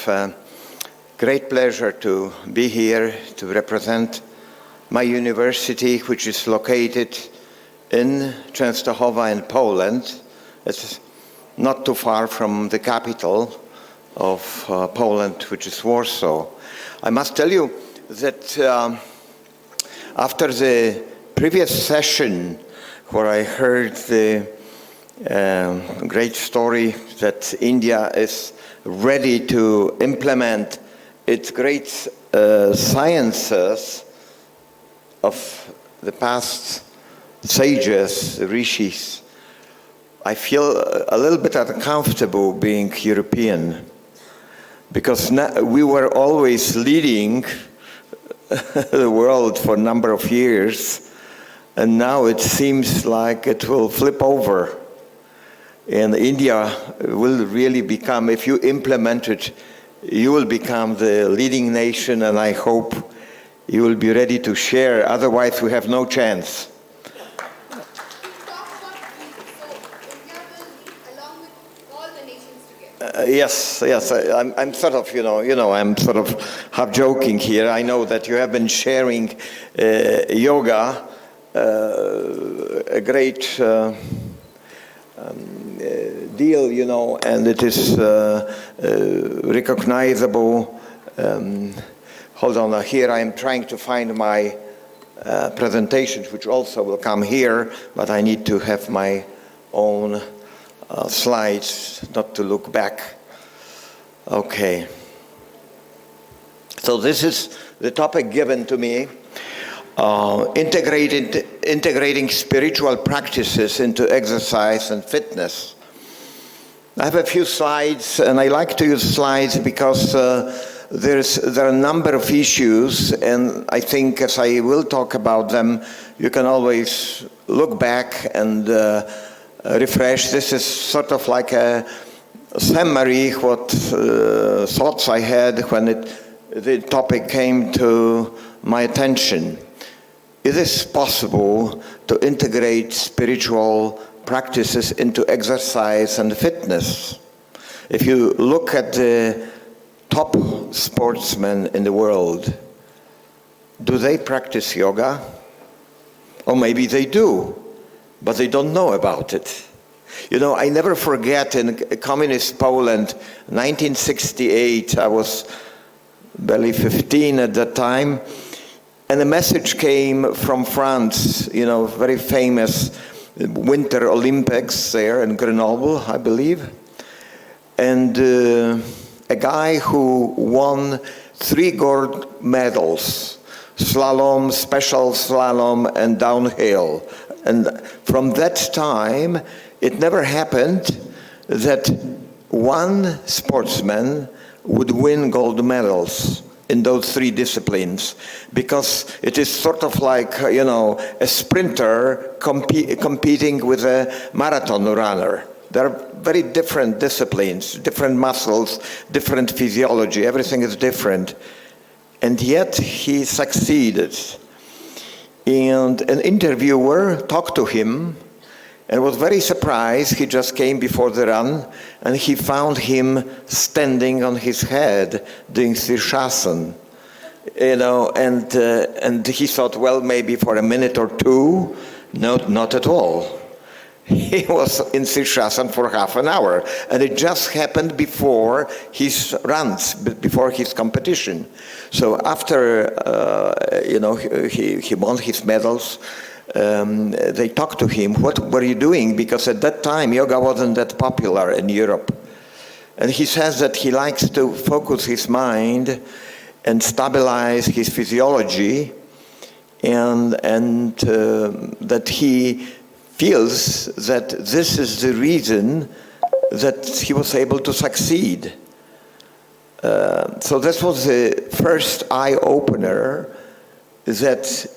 have great pleasure to be here to represent my university, which is located in Częstochowa in Poland. It's not too far from the capital of Poland, which is Warsaw. I must tell you that after the previous session where I heard the great story that India is ready to implement its great sciences of the past sages, rishis, I feel a little bit uncomfortable being European, because we were always leading the world for a number of years, and now it seems like it will flip over. And India will really become, if you implement it, you will become the leading nation, and I hope you will be ready to share. Otherwise, we have no chance. Yes. I'm sort of, I'm sort of half joking here. I know that you have been sharing yoga, a great deal, and it is recognizable. Hold on, here I am trying to find my presentation, which also will come here, but I need to have my own slides, not to look back. Okay. So this is the topic given to me. Integrating spiritual practices into exercise and fitness. I have a few slides, and I like to use slides because there are a number of issues, and I think as I will talk about them, you can always look back and refresh. This is sort of like a summary what thoughts I had when the topic came to my attention. Is it possible to integrate spiritual practices into exercise and fitness? If you look at the top sportsmen in the world, do they practice yoga? Or maybe they do, but they don't know about it. I never forget in communist Poland, 1968, I was barely 15 at that time, and a message came from France, very famous Winter Olympics there in Grenoble, I believe. And a guy who won 3 gold medals, slalom, special slalom, and downhill. And from that time, it never happened that one sportsman would win gold medals in those 3 disciplines, because it is sort of like, a sprinter competing with a marathon runner. There are very different disciplines, different muscles, different physiology, everything is different. And yet he succeeded. And an interviewer talked to him and was very surprised. He just came before the run, and he found him standing on his head doing Sirshasan, and he thought, well, maybe for a minute or two. No, not at all. He was in Sirshasan for half an hour, and it just happened before his runs, before his competition. So after, he won his medals, they talked to him, what were you doing? Because at that time, yoga wasn't that popular in Europe. And he says that he likes to focus his mind and stabilize his physiology, and that he feels that this is the reason that he was able to succeed. So this was the first eye-opener that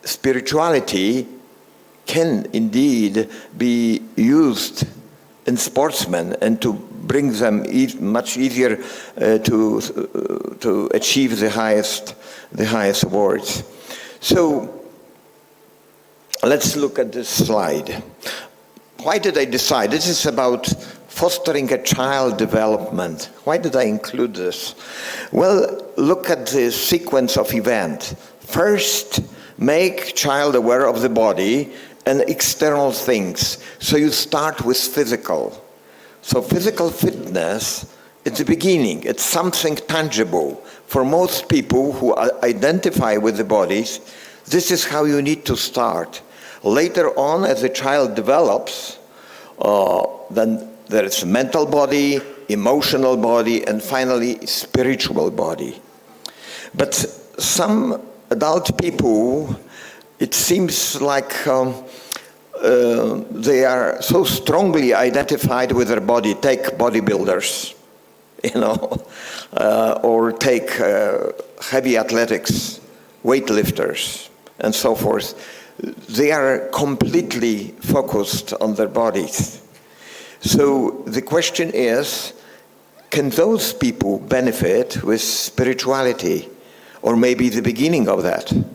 spirituality can indeed be used in sportsmen and to bring them much easier to achieve the highest awards. So let's look at this slide. Why did I decide? This is about fostering a child development. Why did I include this? Well, look at the sequence of events. First, make child aware of the body and external things. So you start with physical. So physical fitness, it's the beginning. It's something tangible. For most people who identify with the bodies, this is how you need to start. Later on, as the child develops, then there is mental body, emotional body, and finally spiritual body. But some adult people, it seems like they are so strongly identified with their body. Take bodybuilders, or take heavy athletics, weightlifters, and so forth. They are completely focused on their bodies. So the question is, can those people benefit with spirituality, or maybe the beginning of that? And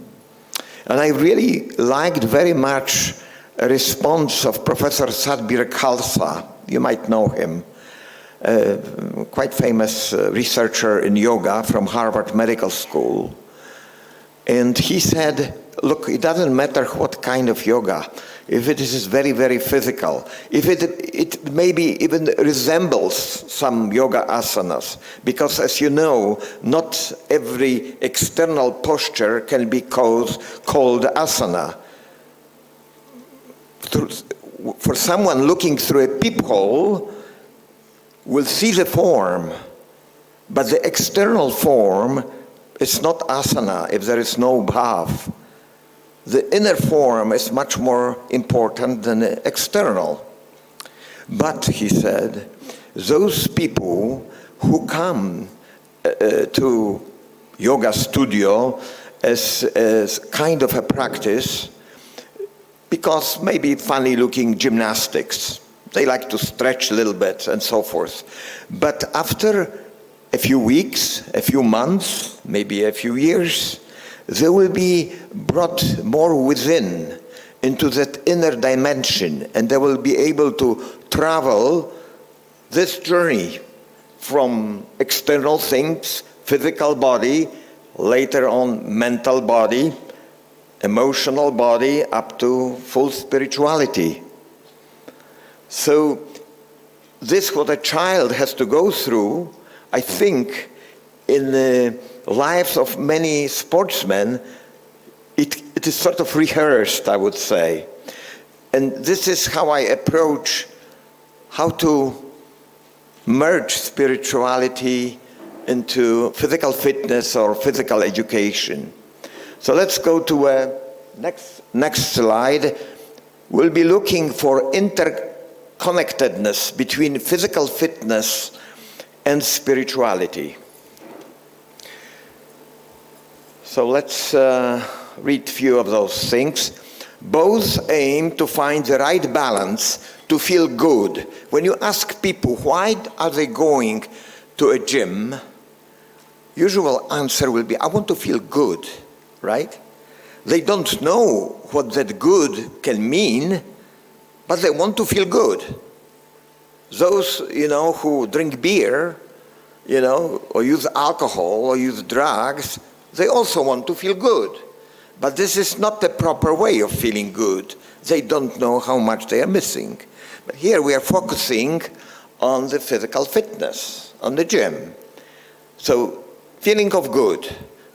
I really liked very much a response of Professor Satbir Khalsa. You might know him, quite famous researcher in yoga from Harvard Medical School. And he said, look, it doesn't matter what kind of yoga. If it is very, very physical, if it maybe even resembles some yoga asanas, because as you know, not every external posture can be called asana. For someone looking through a peephole will see the form, but the external form is not asana if there is no bhav. The inner form is much more important than the external. But, he said, those people who come to yoga studio as kind of a practice, because maybe funny-looking gymnastics, they like to stretch a little bit and so forth. But after a few weeks, a few months, maybe a few years, they will be brought more within, into that inner dimension, and they will be able to travel this journey from external things, physical body, later on mental body, emotional body, up to full spirituality. So this, what a child has to go through, I think, in the lives of many sportsmen, it is sort of rehearsed, I would say. And this is how I approach how to merge spirituality into physical fitness or physical education. So let's go to next slide. We'll be looking for interconnectedness between physical fitness and spirituality. So let's read a few of those things. Both aim to find the right balance to feel good. When you ask people why are they going to a gym, usual answer will be, I want to feel good, right? They don't know what that good can mean, but they want to feel good. Those, who drink beer, or use alcohol or use drugs, they also want to feel good. But this is not the proper way of feeling good. They don't know how much they are missing. But here we are focusing on the physical fitness, on the gym. So, feeling of good.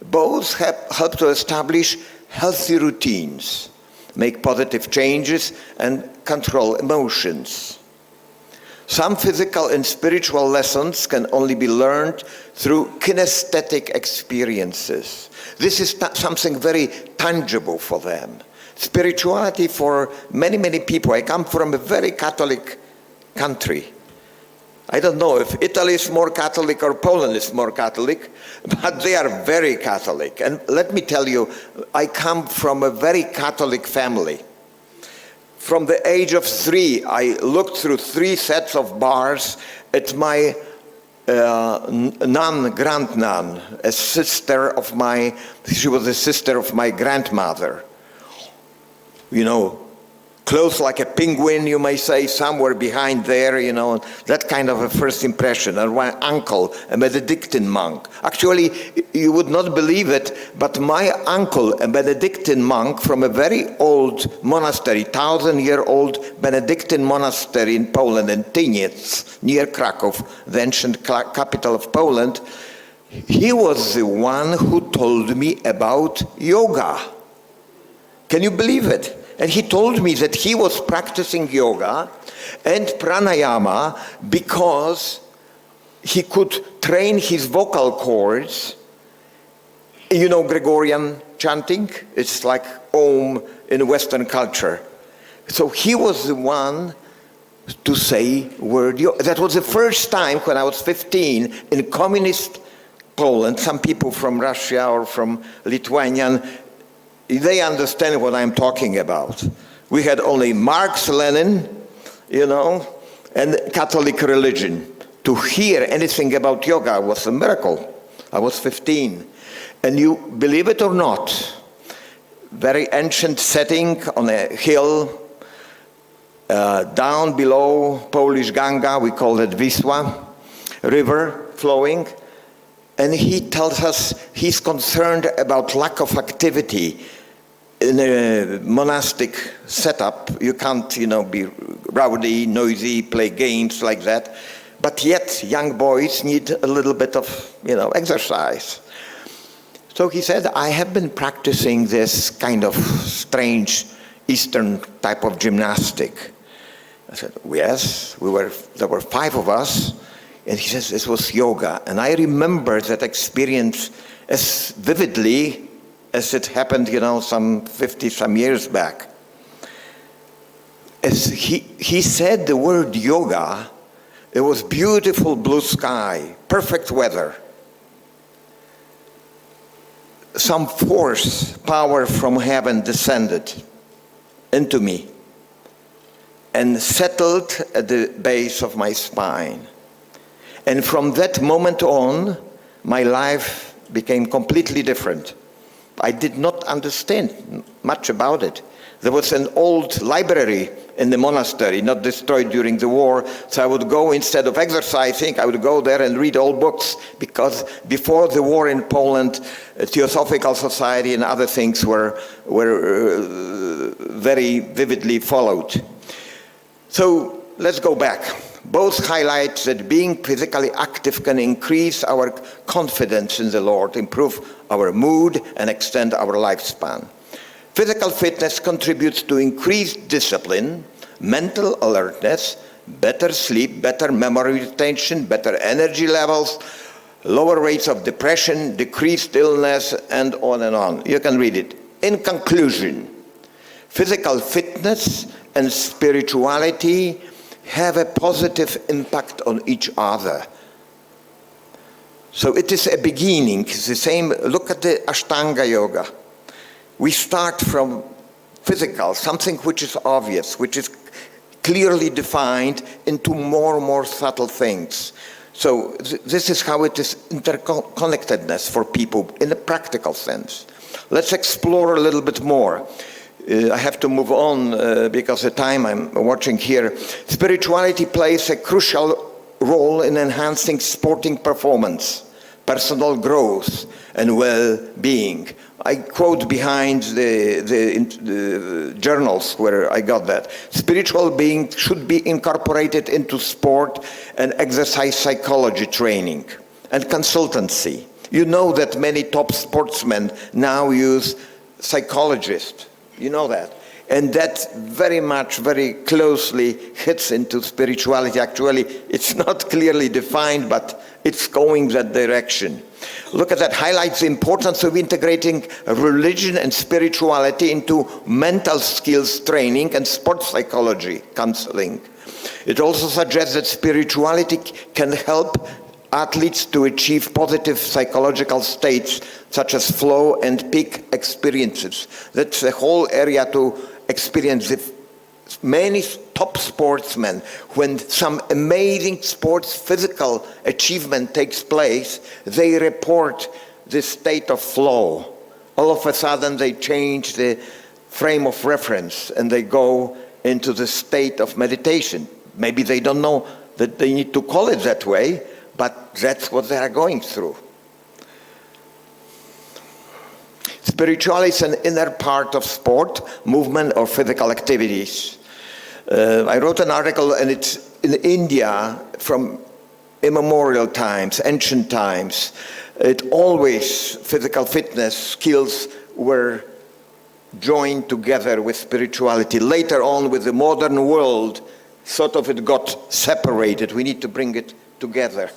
Both help to establish healthy routines, make positive changes, and control emotions. Some physical and spiritual lessons can only be learned through kinesthetic experiences. This is something very tangible for them. Spirituality for many, many people. I come from a very Catholic country. I don't know if Italy is more Catholic or Poland is more Catholic, but they are very Catholic. And let me tell you, I come from a very Catholic family. From the age of 3, I looked through 3 sets of bars at my grandnun, she was a sister of my grandmother. clothes like a penguin, you may say, somewhere behind there, that kind of a first impression. And my uncle, a Benedictine monk. Actually, you would not believe it, but my uncle, a Benedictine monk from a very old monastery, 1,000-year-old Benedictine monastery in Poland, in Tyniec, near Krakow, the ancient capital of Poland, he was the one who told me about yoga. Can you believe it? And he told me that he was practicing yoga and pranayama because he could train his vocal cords. You know Gregorian chanting? It's like Om in Western culture. So he was the one to say word yoga. That was the first time when I was 15 in communist Poland. Some people from Russia or from Lithuania, they understand what I'm talking about. We had only Marx, Lenin, and Catholic religion. To hear anything about yoga was a miracle. I was 15. And you believe it or not, very ancient setting on a hill, down below Polish Ganga, we call it Wisła, river flowing. And he tells us he's concerned about lack of activity in a monastic setup. You can't, be rowdy, noisy, play games like that. But yet, young boys need a little bit of, exercise. So he said, I have been practicing this kind of strange Eastern type of gymnastic. I said, yes, there were 5 of us. And he says, this was yoga. And I remember that experience as vividly as it happened, some 50-some years back. As he said the word yoga, it was beautiful blue sky, perfect weather. Some force, power from heaven descended into me and settled at the base of my spine. And from that moment on, my life became completely different. I did not understand much about it. There was an old library in the monastery, not destroyed during the war, so I would go, instead of exercising, I would go there and read all books, because before the war in Poland, Theosophical Society and other things were very vividly followed. So let's go back. Both highlight that being physically active can increase our confidence in the Lord, improve our mood, and extend our lifespan. Physical fitness contributes to increased discipline, mental alertness, better sleep, better memory retention, better energy levels, lower rates of depression, decreased illness, and on and on. You can read it. In conclusion, physical fitness and spirituality have a positive impact on each other. So it is a beginning. It's the same. Look at the Ashtanga yoga. We start from physical, something which is obvious, which is clearly defined, into more and more subtle things. So this is how it is interconnectedness for people in a practical sense. Let's explore a little bit more. I have to move on because the time I'm watching here. Spirituality plays a crucial role in enhancing sporting performance, personal growth, and well-being. I quote behind the journals where I got that. Spiritual being should be incorporated into sport and exercise psychology training and consultancy. You know that many top sportsmen now use psychologists. You know that. And that very closely hits into spirituality. Actually, it's not clearly defined, but it's going that direction. Look at that, highlights the importance of integrating religion and spirituality into mental skills training and sports psychology counseling. It also suggests that spirituality can help athletes to achieve positive psychological states such as flow and peak experiences. That's the whole area to experience. Many top sportsmen, when some amazing sports physical achievement takes place, they report this state of flow. All of a sudden they change the frame of reference and they go into the state of meditation. Maybe they don't know that they need to call it that way, but that's what they are going through. Spirituality is an inner part of sport, movement, or physical activities. I wrote an article, and it's in India from immemorial times, ancient times. Physical fitness skills were joined together with spirituality. Later on, with the modern world, sort of it got separated. We need to bring it together.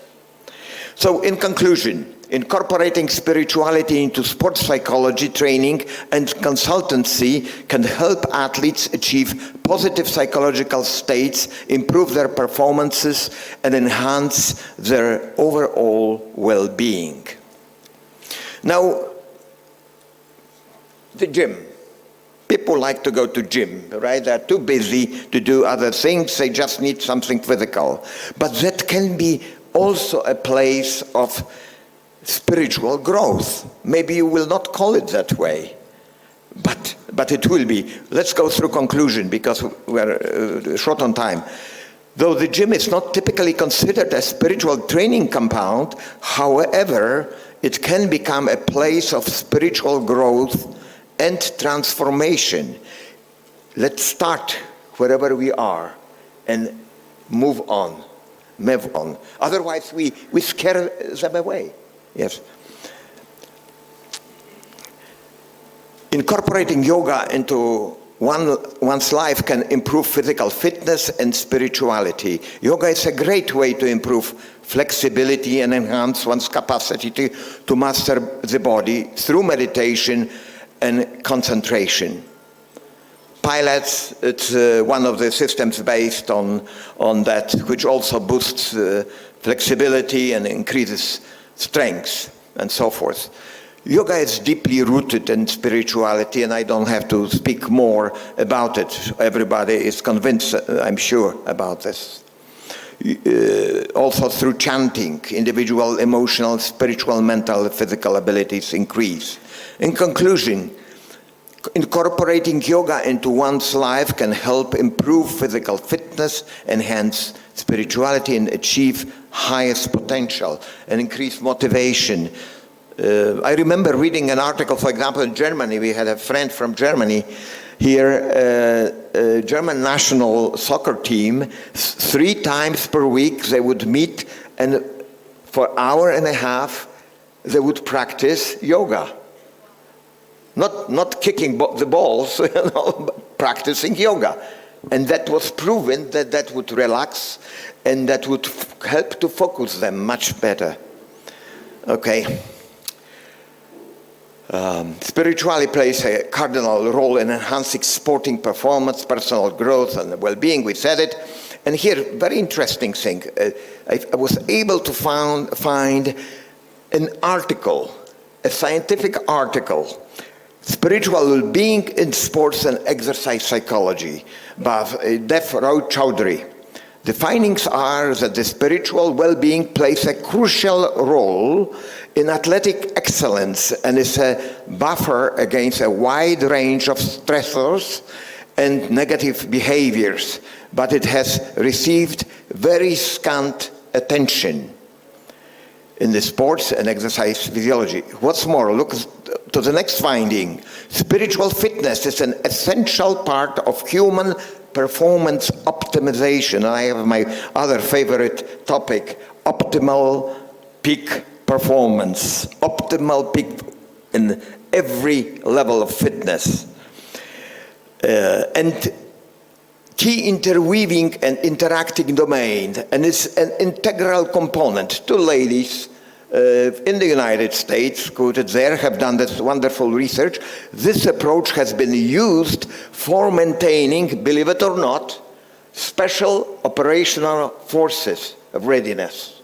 So in conclusion, incorporating spirituality into sports psychology training and consultancy can help athletes achieve positive psychological states, improve their performances, and enhance their overall well-being. Now, the gym. People like to go to gym, right? They're too busy to do other things. They just need something physical. But that can be also a place of spiritual growth. Maybe you will not call it that way, but it will be. Let's go through conclusion, because we're short on time. Though the gym is not typically considered a spiritual training compound, however, it can become a place of spiritual growth and transformation. Let's start wherever we are and move on. Otherwise, we scare them away. Yes. Incorporating yoga into one's life can improve physical fitness and spirituality. Yoga is a great way to improve flexibility and enhance one's capacity to master the body through meditation and concentration. Pilates, it's one of the systems based on that, which also boosts flexibility and increases strength and so forth. Yoga is deeply rooted in spirituality, and I don't have to speak more about it. Everybody is convinced, I'm sure, about this. Also through chanting, individual emotional, spiritual, mental, physical abilities increase. In conclusion, incorporating yoga into one's life can help improve physical fitness, enhance spirituality, and achieve highest potential and increase motivation. I remember reading an article, for example, in Germany. We had a friend from Germany here, a German national soccer team. 3 times per week they would meet, and for an hour and a half they would practice yoga. Not kicking the balls, but practicing yoga. And that was proven that would relax and that would help to focus them much better. Okay. Spirituality plays a cardinal role in enhancing sporting performance, personal growth, and well-being. We said it. And here, very interesting thing. I was able to find an article, a scientific article, Spiritual Well-Being in Sports and Exercise Psychology by Dev Rao Chowdhury. The findings are that the spiritual well-being plays a crucial role in athletic excellence and is a buffer against a wide range of stressors and negative behaviors, but it has received very scant attention in the sports and exercise physiology. What's more, look to the next finding. Spiritual fitness is an essential part of human performance optimization. I have my other favorite topic, optimal peak performance. Optimal peak in every level of fitness. And key interweaving and interacting domain, and it's an integral component to ladies in the United States, quoted there, have done this wonderful research. This approach has been used for maintaining, believe it or not, special operational forces of readiness.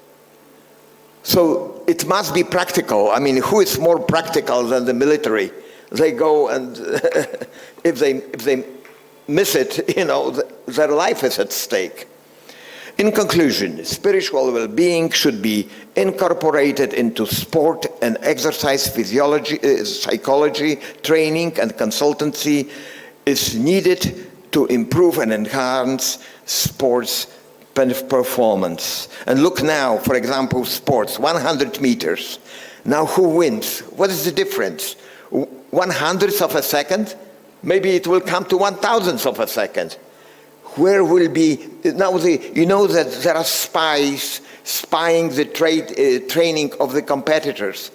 So it must be practical. I mean, who is more practical than the military? They go and if they miss it, their life is at stake. In conclusion, spiritual well-being should be incorporated into sport and exercise physiology, psychology, training, and consultancy is needed to improve and enhance sports performance. And look now, for example, sports, 100 meters. Now who wins? What is the difference? 1/100th of a second? Maybe it will come to 1/1000th of a second. Where will be, now you know that there are spies spying the training of the competitors.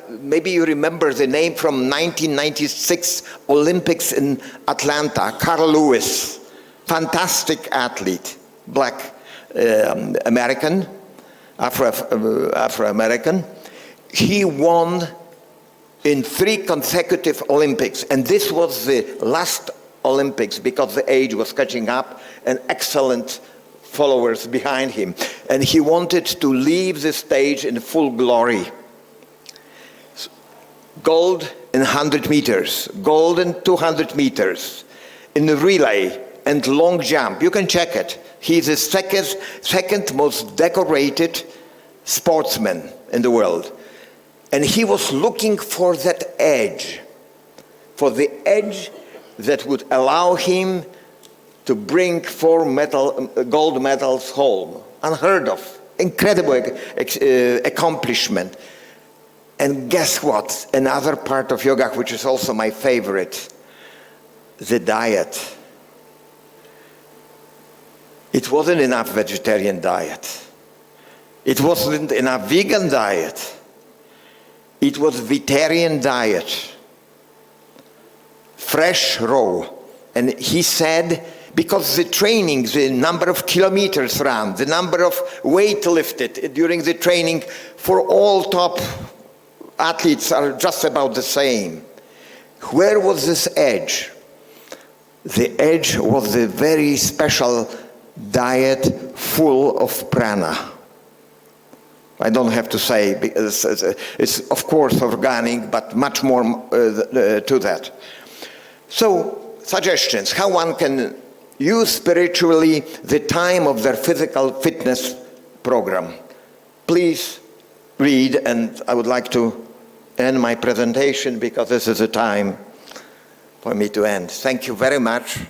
Maybe you remember the name from 1996 Olympics in Atlanta, Carl Lewis, fantastic athlete, black American, Afro-American. He won in 3 consecutive Olympics, and this was the last Olympics because the age was catching up and excellent followers behind him. And he wanted to leave the stage in full glory. Gold in 100 meters, gold in 200 meters, in the relay and long jump. You can check it. He's the second most decorated sportsman in the world. And he was looking for that edge, for the edge that would allow him to bring 4 gold medals home. Unheard of, incredible accomplishment. And guess what? Another part of yoga, which is also my favorite, the diet. It wasn't enough vegetarian diet. It wasn't enough vegan diet. It was vegetarian diet. Fresh, raw. And he said, because the training, the number of kilometers run, the number of weight lifted during the training for all top athletes are just about the same. Where was this edge? The edge was the very special diet full of prana. I don't have to say, because it's of course organic, but much more to that. So, suggestions, how one can use spiritually the time of their physical fitness program. Please read, and I would like to end my presentation because this is a time for me to end. Thank you very much.